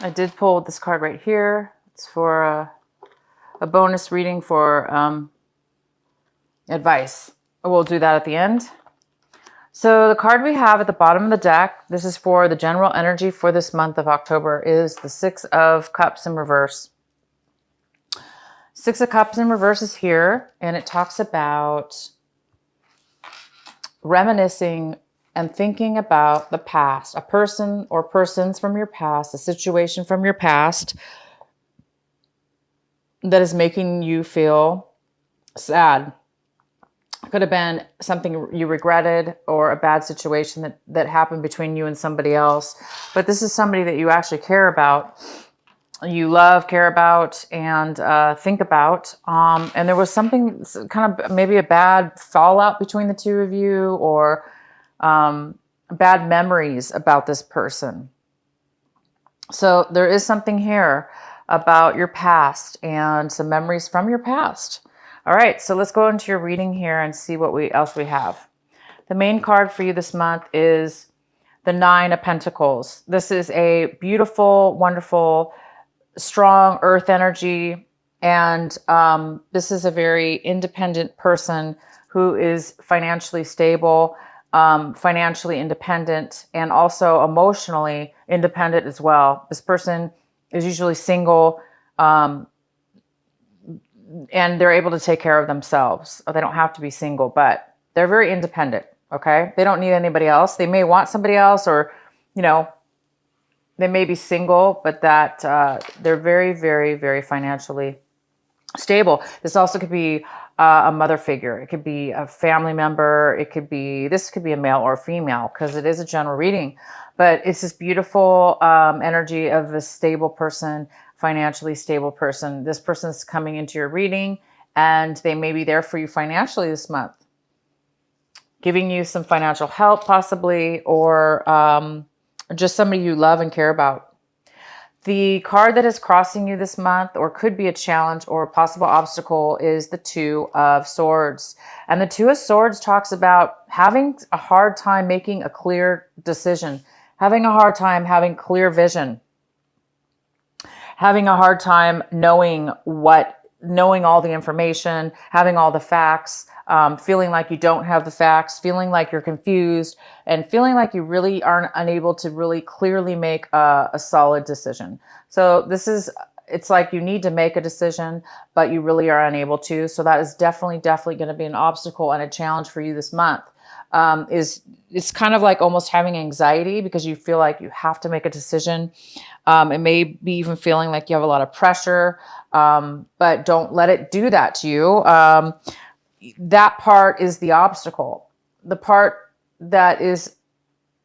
I did pull this card right here. It's for a bonus reading for advice. We'll do that at the end. So the card we have at the bottom of the deck, this is for the general energy for this month of October, is the Six of Cups in reverse. Six of Cups in reverse is here, and it talks about reminiscing and thinking about the past, a person or persons from your past, a situation from your past that is making you feel sad. Could have been something you regretted or a bad situation that happened between you and somebody else. But this is somebody that you actually care about, you love, care about, and think about. And there was something kind of maybe a bad fallout between the two of you, or bad memories about this person. So there is something here about your past and some memories from your past. All right, so let's go into your reading here and see what else we have. The main card for you this month is the Nine of Pentacles. This is a beautiful, wonderful, strong earth energy. And this is a very independent person who is financially stable, financially independent, and also emotionally independent as well. This person is usually single, and they're able to take care of themselves. They don't have to be single, but they're very independent, okay? They don't need anybody else. They may want somebody else, or, they may be single, but that they're very, very, very financially stable. This also could be a mother figure. It could be a family member. This could be a male or a female, because it is a general reading. But it's this beautiful energy of a stable person, financially stable person. This person's coming into your reading, and they may be there for you financially this month, giving you some financial help possibly, or just somebody you love and care about. The card that is crossing you this month, or could be a challenge or a possible obstacle, is the Two of Swords. And the Two of Swords talks about having a hard time making a clear decision, having a hard time having clear vision, having a hard time knowing all the information, having all the facts, feeling like you don't have the facts, feeling like you're confused, and feeling like you really aren't unable to really clearly make a solid decision. So it's like you need to make a decision, but you really are unable to. So that is definitely going to be an obstacle and a challenge for you this month. It's kind of like almost having anxiety because you feel like you have to make a decision. It may be even feeling like you have a lot of pressure, but don't let it do that to you. That part is the obstacle. The part that is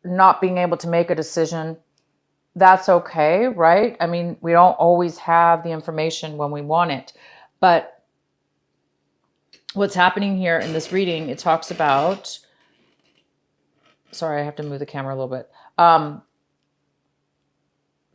not being able to make a decision, that's okay, right? I mean, we don't always have the information when we want it. But what's happening here in this reading, it talks about... Sorry, I have to move the camera a little bit.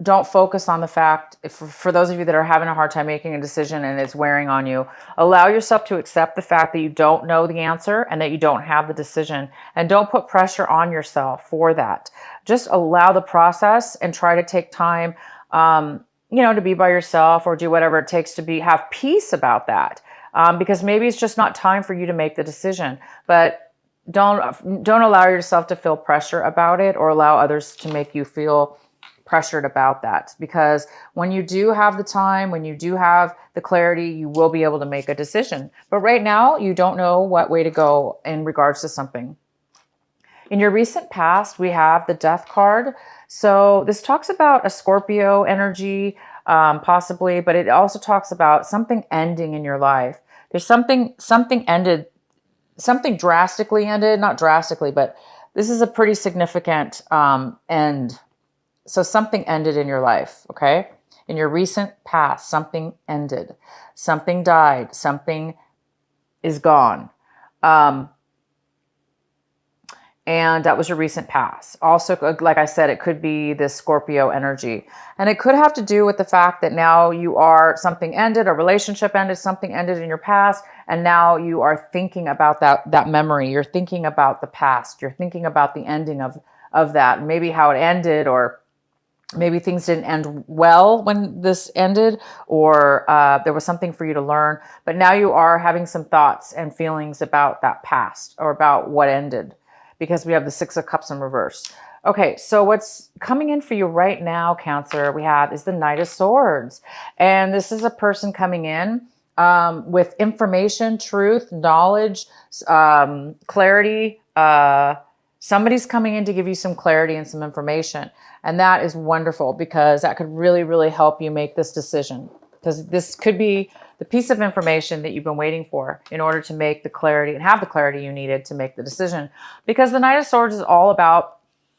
Don't focus on the fact, for those of you that are having a hard time making a decision and it's wearing on you, allow yourself to accept the fact that you don't know the answer and that you don't have the decision. And don't put pressure on yourself for that. Just allow the process and try to take time, to be by yourself, or do whatever it takes to have peace about that. Because maybe it's just not time for you to make the decision. But don't allow yourself to feel pressure about it, or allow others to make you feel pressured about that. Because when you do have the time, when you do have the clarity, you will be able to make a decision. But right now, you don't know what way to go in regards to something. In your recent past, we have the Death card. So this talks about a Scorpio energy, possibly, but it also talks about something ending in your life. There's something ended, something drastically ended, not drastically, but this is a pretty significant end. So something ended in your life, okay? In your recent past, something ended. Something died. Something is gone. And that was your recent past. Also, like I said, it could be this Scorpio energy. And it could have to do with the fact that now something ended, a relationship ended, something ended in your past, and now you are thinking about that memory. You're thinking about the past. You're thinking about the ending of that, maybe how it ended, or Maybe things didn't end well when this ended, or there was something for you to learn. But now you are having some thoughts and feelings about that past or about what ended, because we have the Six of Cups in reverse. Okay, so what's coming in for you right now, Cancer, we have is the Knight of Swords. And this is a person coming in with information, truth, knowledge, clarity. Somebody's coming in to give you some clarity and some information. And that is wonderful, because that could really, really help you make this decision. Because this could be the piece of information that you've been waiting for in order to make the clarity and have the clarity you needed to make the decision. Because the Knight of Swords is all about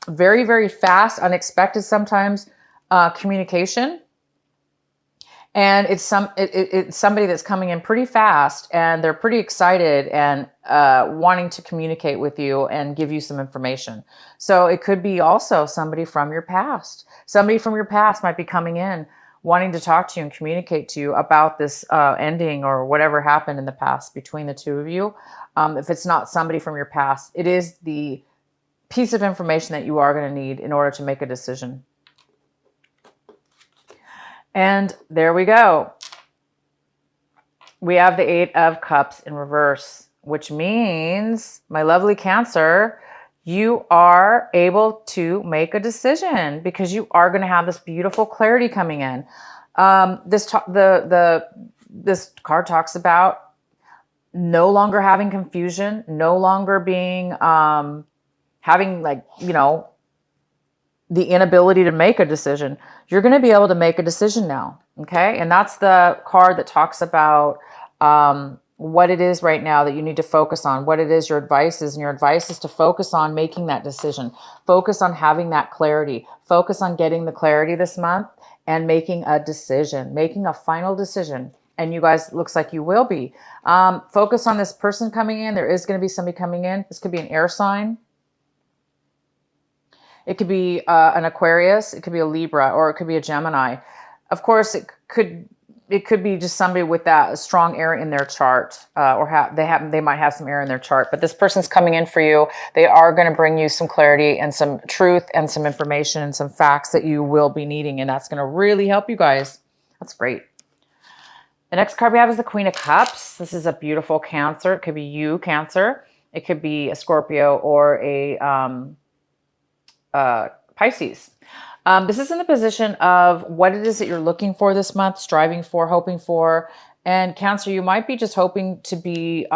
very, very fast, unexpected sometimes communication. And it's somebody that's coming in pretty fast, and they're pretty excited and wanting to communicate with you and give you some information. So it could be also somebody from your past. Somebody from your past might be coming in wanting to talk to you and communicate to you about this ending or whatever happened in the past between the two of you. If it's not somebody from your past, it is the piece of information that you are going to need in order to make a decision. And there we go. We have the Eight of Cups in reverse, which means, my lovely Cancer, you are able to make a decision, because you are going to have this beautiful clarity coming in. This card talks about no longer having confusion, no longer being having, like, you know, the inability to make a decision. You're going to be able to make a decision now. Okay. And that's the card that talks about what it is right now that you need to focus on, what it is your advice is. And your advice is to focus on making that decision, focus on having that clarity, focus on getting the clarity this month and making a decision, making a final decision. And you guys, looks like you will be. Focus on this person coming in. There is going to be somebody coming in. This could be an air sign. It could be an Aquarius, it could be a Libra, or it could be a Gemini. Of course, it could be just somebody with that strong air in their chart, or they might have some air in their chart. But this person's coming in for you. They are going to bring you some clarity and some truth and some information and some facts that you will be needing, and that's going to really help you guys. That's great. The next card we have is the Queen of Cups. This is a beautiful Cancer. It could be you, Cancer. It could be a Scorpio or a Pisces. This is in the position of what it is that you're looking for this month, striving for, hoping for. And Cancer, you might be just hoping to be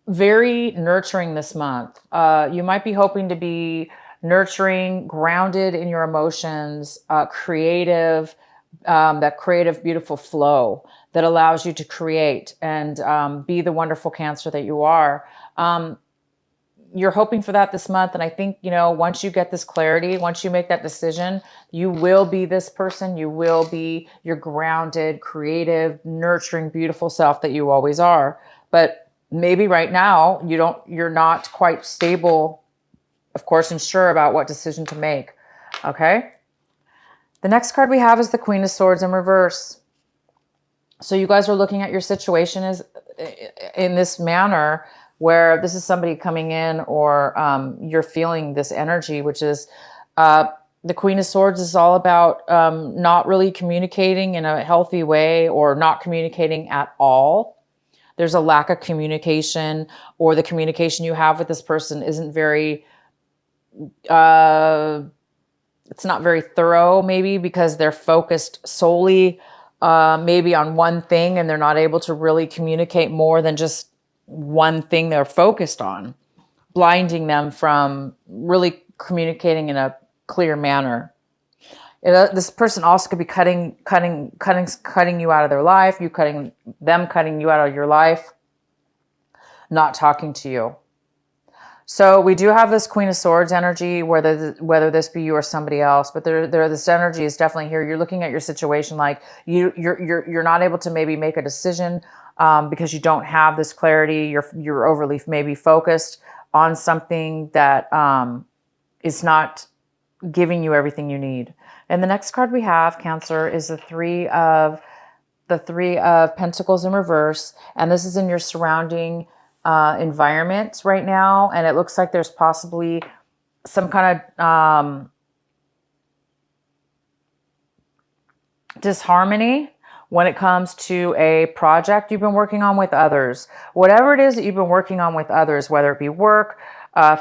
very nurturing this month. You might be hoping to be nurturing, grounded in your emotions, creative, that creative, beautiful flow that allows you to create and be the wonderful Cancer that you are. You're hoping for that this month. And I think, you know, once you get this clarity, once you make that decision, you will be this person. You will be your grounded, creative, nurturing, beautiful self that you always are. But maybe right now you're not quite stable, of course, and sure about what decision to make. Okay. The next card we have is the Queen of Swords in reverse. So you guys are looking at your situation as in this manner, where this is somebody coming in, or you're feeling this energy, which is the Queen of Swords is all about not really communicating in a healthy way, or not communicating at all. There's a lack of communication, or the communication you have with this person isn't very, it's not very thorough, maybe because they're focused solely maybe on one thing, and they're not able to really communicate more than just one thing they're focused on, blinding them from really communicating in a clear manner. This person also could be cutting you out of their life, cutting you out of your life, not talking to you. So we do have this Queen of Swords energy, whether this be you or somebody else, but this energy is definitely here. You're looking at your situation like you're not able to maybe make a decision because you don't have this clarity. You're overly maybe focused on something that is not giving you everything you need. And the next card we have, Cancer, is the Three of Pentacles in reverse, and this is in your surrounding environment right now, and it looks like there's possibly some kind of disharmony when it comes to a project you've been working on with others. Whatever it is that you've been working on with others, whether it be work,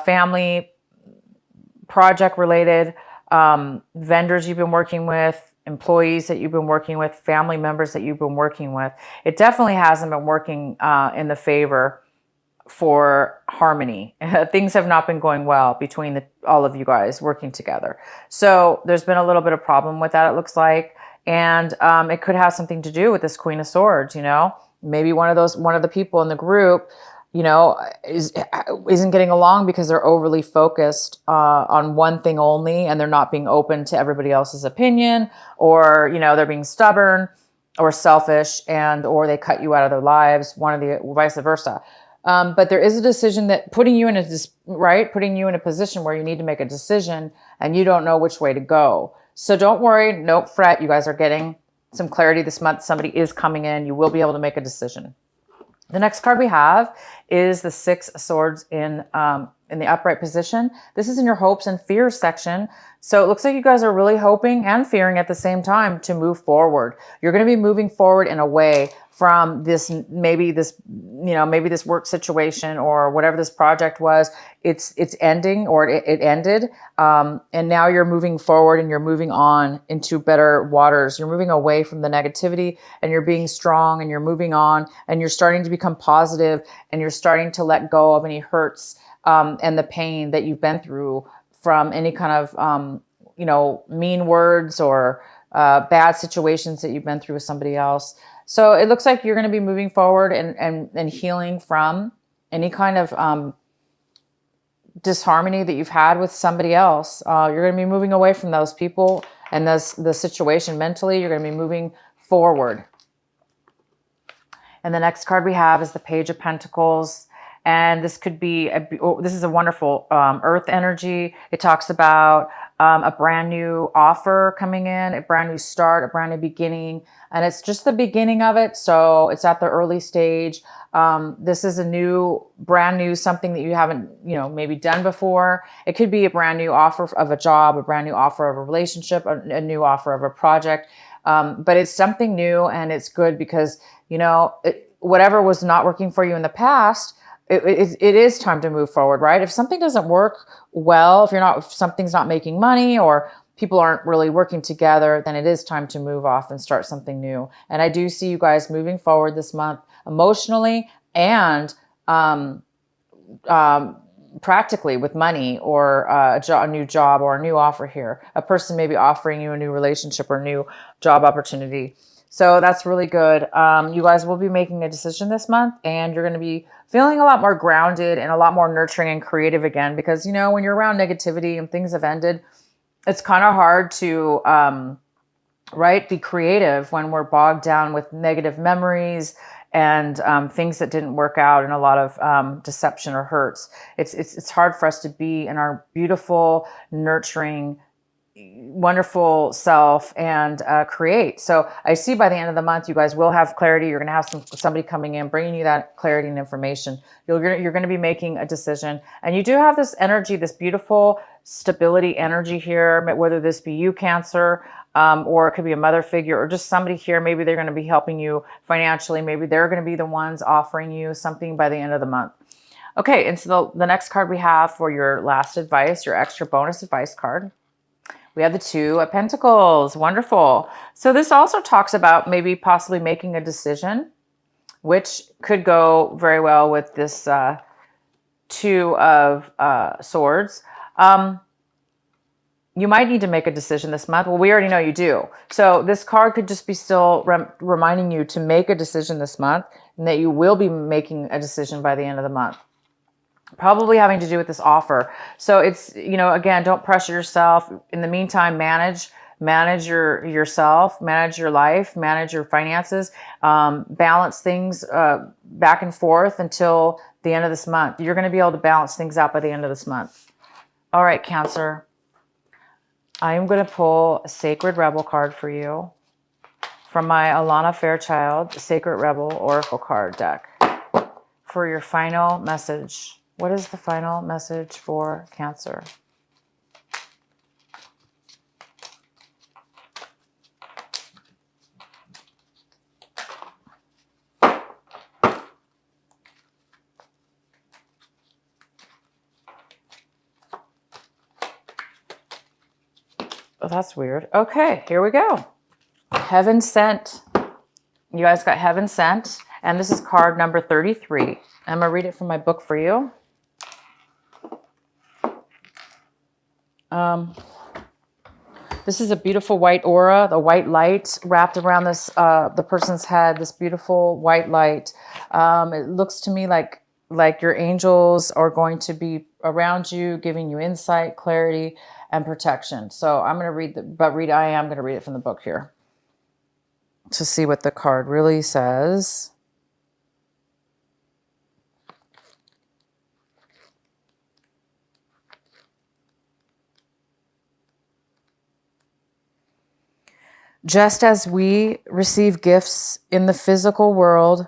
family, project related, vendors you've been working with, employees that you've been working with, family members that you've been working with. It definitely hasn't been working in the favor for harmony. Things have not been going well between all of you guys working together. So there's been a little bit of problem with that, it looks like. And it could have something to do with this Queen of Swords, you know? Maybe one of the people in the group, you know, isn't getting along because they're overly focused on one thing only, and they're not being open to everybody else's opinion, or, you know, they're being stubborn or selfish, and or they cut you out of their lives, vice versa. But there is a decision that putting you in a position where you need to make a decision and you don't know which way to go. So don't worry, don't fret. You guys are getting some clarity this month. Somebody is coming in. You will be able to make a decision. The next card we have is the Six of Swords in the upright position. This is in your hopes and fears section. So it looks like you guys are really hoping and fearing at the same time to move forward. You're going to be moving forward in a way from maybe this work situation or whatever this project was. It's ending, or it ended. And now you're moving forward and you're moving on into better waters. You're moving away from the negativity and you're being strong and you're moving on and you're starting to become positive and you're starting to let go of any hurts and the pain that you've been through from any kind of, mean words or bad situations that you've been through with somebody else. So it looks like you're going to be moving forward and healing from any kind of disharmony that you've had with somebody else. You're going to be moving away from those people and the situation mentally. You're going to be moving forward. And the next card we have is the Page of Pentacles. And this could be, this is a wonderful earth energy. It talks about a brand new offer coming in, a brand new start, a brand new beginning. And it's just the beginning of it. So it's at the early stage. This is brand new, something that you haven't, maybe done before. It could be a brand new offer of a job, a brand new offer of a relationship, a new offer of a project. But it's something new, and it's good because, whatever was not working for you in the past, it is time to move forward, right? If something doesn't work well, if something's not making money or people aren't really working together, then it is time to move off and start something new. And I do see you guys moving forward this month emotionally and practically with money or a new job or a new offer here. A person may be offering you a new relationship or new job opportunity. So that's really good. You guys will be making a decision this month, and you're going to be feeling a lot more grounded and a lot more nurturing and creative again, because, when you're around negativity and things have ended, it's kind of hard to, be creative when we're bogged down with negative memories and things that didn't work out and a lot of deception or hurts. It's hard for us to be in our beautiful, nurturing, wonderful self and create. So I see by the end of the month, you guys will have clarity. You're going to have somebody coming in, bringing you that clarity and information. You're going to be making a decision. And you do have this energy, this beautiful stability energy here, whether this be you, Cancer, or it could be a mother figure or just somebody here. Maybe they're going to be helping you financially. Maybe they're going to be the ones offering you something by the end of the month. Okay, and so the next card we have for your last advice, your extra bonus advice card, we have the Two of Pentacles. Wonderful. So this also talks about maybe possibly making a decision, which could go very well with this Two of Swords. You might need to make a decision this month. Well, we already know you do. So this card could just be still reminding you to make a decision this month, and that you will be making a decision by the end of the month. Probably having to do with this offer. So it's, again, don't pressure yourself. In the meantime, manage yourself, manage your life, manage your finances, balance things back and forth until the end of this month. You're going to be able to balance things out by the end of this month. All right, Cancer. I am going to pull a Sacred Rebel card for you from my Alana Fairchild Sacred Rebel Oracle card deck for your final message. What is the final message for Cancer? Oh, that's weird. Okay, here we go. Heaven Sent. You guys got Heaven Sent. And this is card number 33. I'm going to read it from my book for you. This is a beautiful white aura, the white light wrapped around this the person's head, this beautiful white light. It looks to me like your angels are going to be around you, giving you insight, clarity, and protection. So I'm going to read I am going to read it from the book here to see what the card really says. Just as we receive gifts in the physical world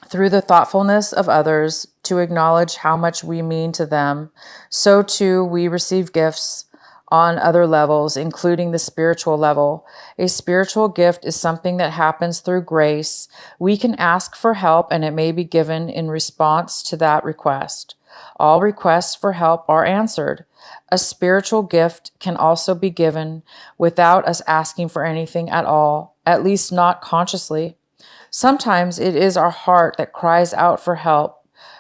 through the thoughtfulness of others to acknowledge how much we mean to them, so too we receive gifts on other levels, including the spiritual level. A spiritual gift is something that happens through grace. We can ask for help and it may be given in response to that request. All requests for help are answered. A spiritual gift can also be given without us asking for anything at all, at least not consciously. Sometimes it is our heart that cries out for help.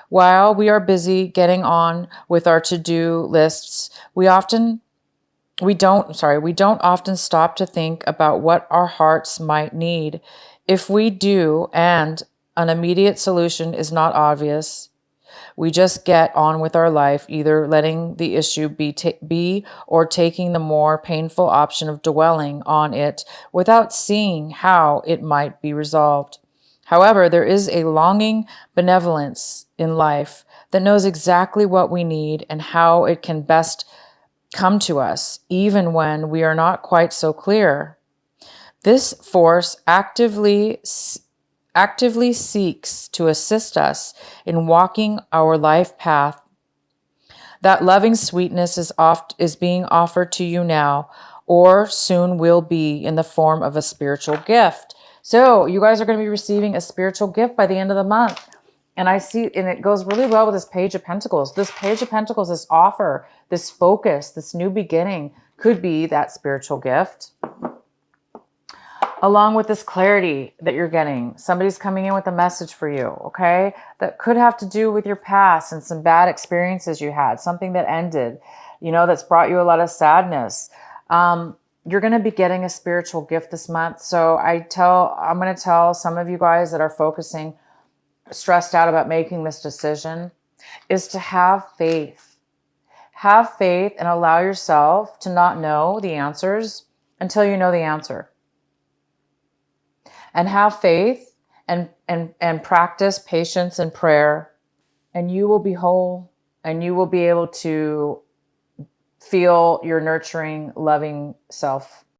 While we are busy getting on with our to-do lists, we don't often stop to think about what our hearts might need. If we do, and an immediate solution is not obvious, we just get on with our life, either letting the issue be or taking the more painful option of dwelling on it without seeing how it might be resolved. However, there is a longing benevolence in life that knows exactly what we need and how it can best come to us, even when we are not quite so clear. This force actively seeks to assist us in walking our life path. That loving sweetness is being offered to you now, or soon will be in the form of a spiritual gift. So you guys are going to be receiving a spiritual gift by the end of the month. And it goes really well with this Page of Pentacles. This Page of Pentacles, this offer, this focus, this new beginning could be that spiritual gift. Along with this clarity that you're getting, somebody's coming in with a message for you, okay? That could have to do with your past and some bad experiences you had, something that ended, that's brought you a lot of sadness. You're going to be getting a spiritual gift this month. So I'm going to tell some of you guys that are stressed out about making this decision, is to have faith. Have faith and allow yourself to not know the answers until you know the answer. And have faith and practice patience and prayer, and you will be whole, and you will be able to feel your nurturing, loving self